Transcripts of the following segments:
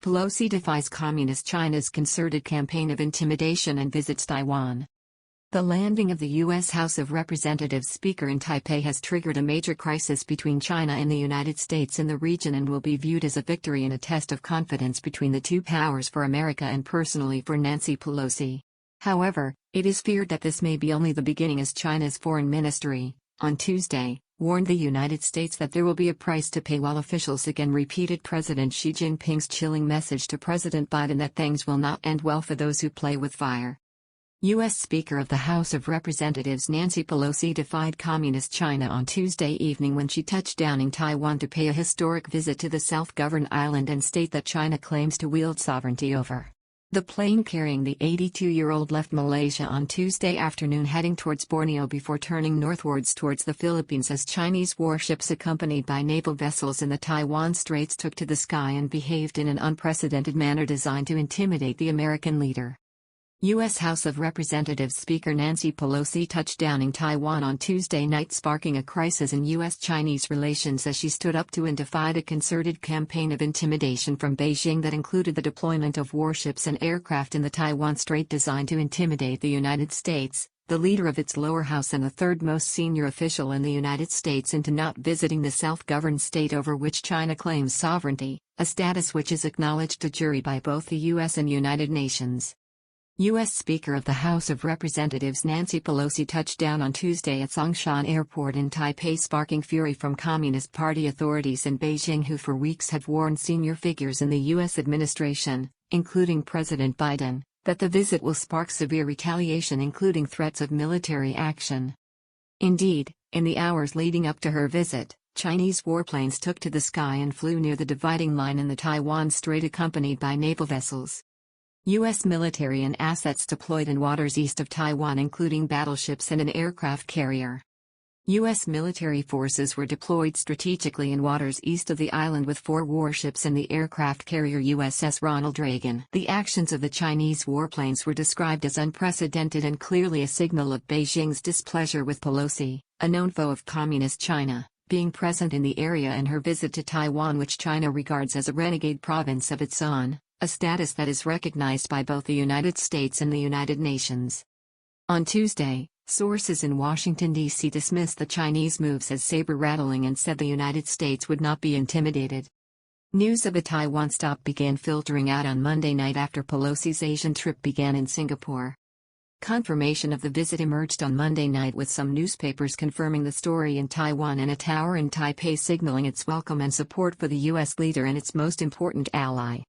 Pelosi defies Communist China's concerted campaign of intimidation and visits Taiwan. The landing of the U.S. House of Representatives Speaker in Taipei has triggered a major crisis between China and the United States in the region and will be viewed as a victory and a test of confidence between the two powers for America and personally for Nancy Pelosi. However, it is feared that this may be only the beginning, as China's foreign ministry, on Tuesday, warned the United States that there will be a price to pay, while officials again repeated President Xi Jinping's chilling message to President Biden that things will not end well for those who play with fire. U.S. Speaker of the House of Representatives Nancy Pelosi defied Communist China on Tuesday evening when she touched down in Taiwan to pay a historic visit to the self-governed island and state that China claims to wield sovereignty over. The plane carrying the 82-year-old left Malaysia on Tuesday afternoon, heading towards Borneo before turning northwards towards the Philippines as Chinese warships accompanied by naval vessels in the Taiwan Straits took to the sky and behaved in an unprecedented manner designed to intimidate the American leader. U.S. House of Representatives Speaker Nancy Pelosi touched down in Taiwan on Tuesday night, sparking a crisis in U.S.-Chinese relations as she stood up to and defied a concerted campaign of intimidation from Beijing that included the deployment of warships and aircraft in the Taiwan Strait designed to intimidate the United States, the leader of its lower house and the third most senior official in the United States, into not visiting the self-governed state over which China claims sovereignty, a status which is acknowledged de jure by both the U.S. and United Nations. U.S. Speaker of the House of Representatives Nancy Pelosi touched down on Tuesday at Songshan Airport in Taipei, sparking fury from Communist Party authorities in Beijing, who for weeks had warned senior figures in the U.S. administration, including President Biden, that the visit will spark severe retaliation, including threats of military action. Indeed, in the hours leading up to her visit, Chinese warplanes took to the sky and flew near the dividing line in the Taiwan Strait accompanied by naval vessels. U.S. military and assets deployed in waters east of Taiwan, including battleships and an aircraft carrier. U.S. military forces were deployed strategically in waters east of the island with 4 warships and the aircraft carrier USS Ronald Reagan. The actions of the Chinese warplanes were described as unprecedented and clearly a signal of Beijing's displeasure with Pelosi, a known foe of Communist China, being present in the area and her visit to Taiwan, which China regards as a renegade province of its own, a status that is recognized by both the United States and the United Nations. On Tuesday, sources in Washington, D.C. dismissed the Chinese moves as saber-rattling and said the United States would not be intimidated. News of a Taiwan stop began filtering out on Monday night after Pelosi's Asian trip began in Singapore. Confirmation of the visit emerged on Monday night, with some newspapers confirming the story in Taiwan and a tower in Taipei signaling its welcome and support for the U.S. leader and its most important ally.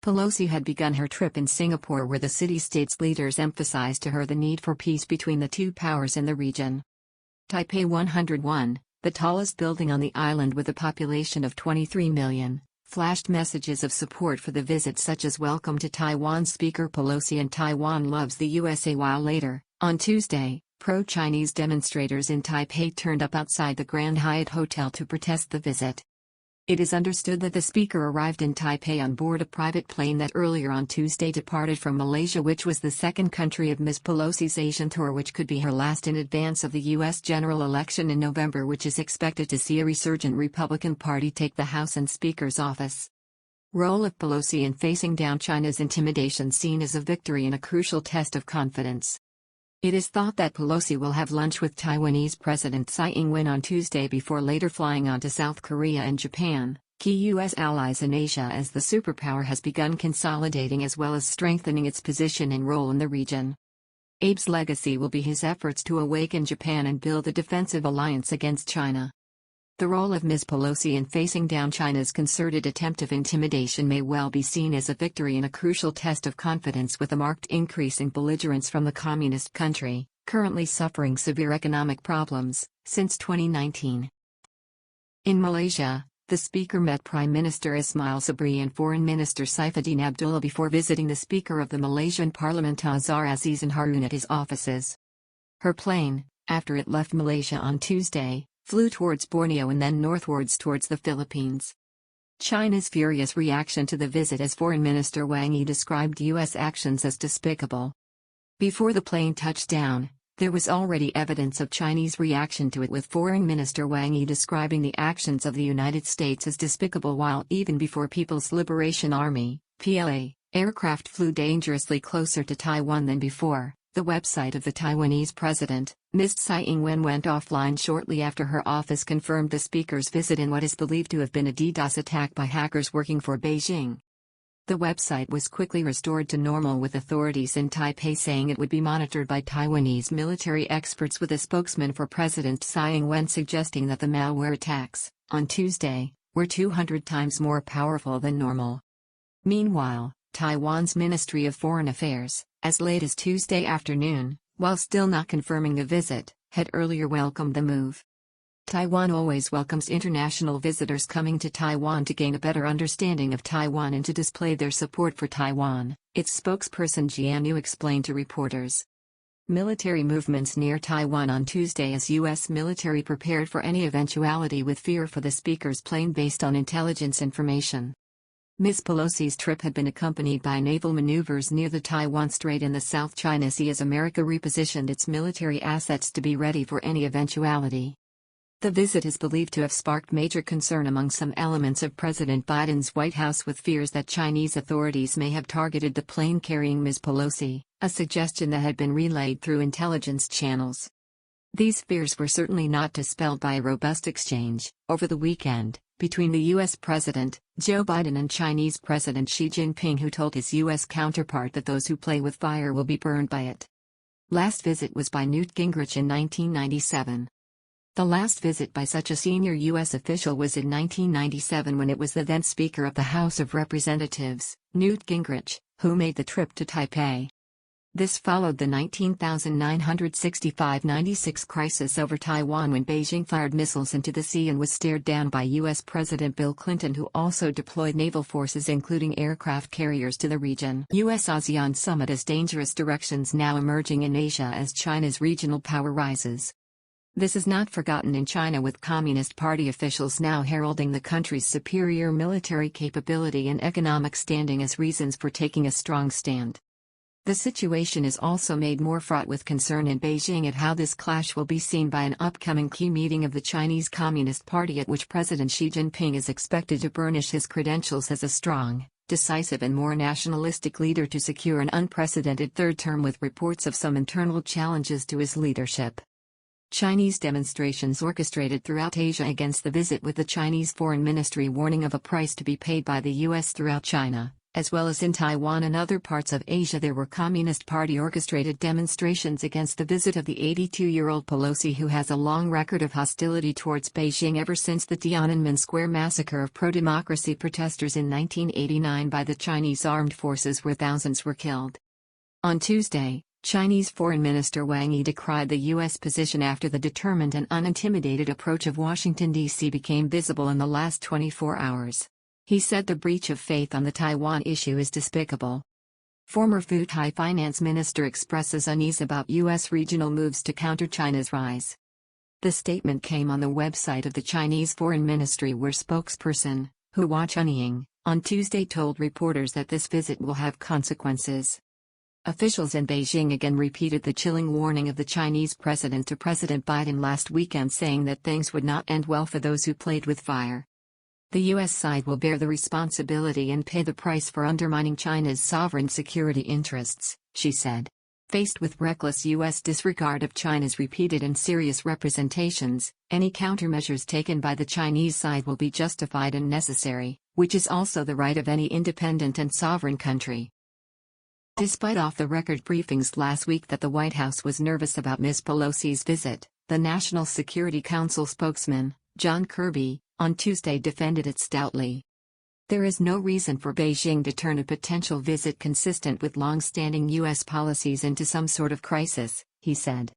Pelosi had begun her trip in Singapore, where the city-state's leaders emphasized to her the need for peace between the two powers in the region. Taipei 101, the tallest building on the island with a population of 23 million, flashed messages of support for the visit, such as "Welcome to Taiwan Speaker Pelosi" and "Taiwan loves the USA," while later, on Tuesday, pro-Chinese demonstrators in Taipei turned up outside the Grand Hyatt Hotel to protest the visit. It is understood that the speaker arrived in Taipei on board a private plane that earlier on Tuesday departed from Malaysia, which was the second country of Ms. Pelosi's Asian tour, which could be her last in advance of the U.S. general election in November, which is expected to see a resurgent Republican Party take the House and Speaker's office. Role of Pelosi in facing down China's intimidation seen as a victory and a crucial test of confidence. It is thought that Pelosi will have lunch with Taiwanese President Tsai Ing-wen on Tuesday before later flying on to South Korea and Japan, key U.S. allies in Asia, as the superpower has begun consolidating as well as strengthening its position and role in the region. Abe's legacy will be his efforts to awaken Japan and build a defensive alliance against China. The role of Ms. Pelosi in facing down China's concerted attempt of intimidation may well be seen as a victory and a crucial test of confidence, with a marked increase in belligerence from the communist country, currently suffering severe economic problems, since 2019. In Malaysia, the speaker met Prime Minister Ismail Sabri and Foreign Minister Saifuddin Abdullah before visiting the Speaker of the Malaysian Parliament Azhar Azizan Harun at his offices. Her plane, after it left Malaysia on Tuesday, flew towards Borneo and then northwards towards the Philippines. China's furious reaction to the visit, as Foreign Minister Wang Yi described U.S. actions as despicable. Before the plane touched down, there was already evidence of Chinese reaction to it, with Foreign Minister Wang Yi describing the actions of the United States as despicable, while even before People's Liberation Army, Aircraft flew dangerously closer to Taiwan than before. The website of the Taiwanese president, Ms. Tsai Ing-wen, went offline shortly after her office confirmed the speaker's visit in what is believed to have been a DDoS attack by hackers working for Beijing. The website was quickly restored to normal, with authorities in Taipei saying it would be monitored by Taiwanese military experts, with a spokesman for President Tsai Ing-wen suggesting that the malware attacks, on Tuesday, were 200 times more powerful than normal. Meanwhile, Taiwan's Ministry of Foreign Affairs, as late as Tuesday afternoon, while still not confirming the visit, had earlier welcomed the move. Taiwan always welcomes international visitors coming to Taiwan to gain a better understanding of Taiwan and to display their support for Taiwan, its spokesperson Jianyu explained to reporters. Military movements near Taiwan on Tuesday as U.S. military prepared for any eventuality, with fear for the speaker's plane based on intelligence information. Ms. Pelosi's trip had been accompanied by naval maneuvers near the Taiwan Strait in the South China Sea as America repositioned its military assets to be ready for any eventuality. The visit is believed to have sparked major concern among some elements of President Biden's White House, with fears that Chinese authorities may have targeted the plane carrying Ms. Pelosi, a suggestion that had been relayed through intelligence channels. These fears were certainly not dispelled by a robust exchange, over the weekend, between the U.S. President, Joe Biden, and Chinese President Xi Jinping, who told his U.S. counterpart that those who play with fire will be burned by it. Last visit was by Newt Gingrich in 1997. The last visit by such a senior U.S. official was in 1997, when it was the then Speaker of the House of Representatives, Newt Gingrich, who made the trip to Taipei. This followed the 1965-96 crisis over Taiwan, when Beijing fired missiles into the sea and was stared down by U.S. President Bill Clinton, who also deployed naval forces including aircraft carriers to the region. U.S.-ASEAN summit as dangerous directions now emerging in Asia as China's regional power rises. This is not forgotten in China, with Communist Party officials now heralding the country's superior military capability and economic standing as reasons for taking a strong stand. The situation is also made more fraught with concern in Beijing at how this clash will be seen by an upcoming key meeting of the Chinese Communist Party, at which President Xi Jinping is expected to burnish his credentials as a strong, decisive and more nationalistic leader to secure an unprecedented third term, with reports of some internal challenges to his leadership. Chinese demonstrations orchestrated throughout Asia against the visit, with the Chinese Foreign Ministry warning of a price to be paid by the U.S. throughout China. As well as in Taiwan and other parts of Asia, there were Communist Party orchestrated demonstrations against the visit of the 82-year-old Pelosi, who has a long record of hostility towards Beijing ever since the Tiananmen Square massacre of pro-democracy protesters in 1989 by the Chinese armed forces, where thousands were killed. On Tuesday, Chinese Foreign Minister Wang Yi decried the U.S. position after the determined and unintimidated approach of Washington, D.C. became visible in the last 24 hours. He said the breach of faith on the Taiwan issue is despicable. Former Thai finance minister expresses unease about U.S. regional moves to counter China's rise. The statement came on the website of the Chinese Foreign Ministry, where spokesperson, Hua Chunying, on Tuesday told reporters that this visit will have consequences. Officials in Beijing again repeated the chilling warning of the Chinese president to President Biden last weekend, saying that things would not end well for those who played with fire. The U.S. side will bear the responsibility and pay the price for undermining China's sovereign security interests, she said. Faced with reckless U.S. disregard of China's repeated and serious representations, any countermeasures taken by the Chinese side will be justified and necessary, which is also the right of any independent and sovereign country. Despite off-the-record briefings last week that the White House was nervous about Ms. Pelosi's visit, the National Security Council spokesman, John Kirby, on Tuesday defended it stoutly. There is no reason for Beijing to turn a potential visit consistent with long-standing U.S. policies into some sort of crisis, he said.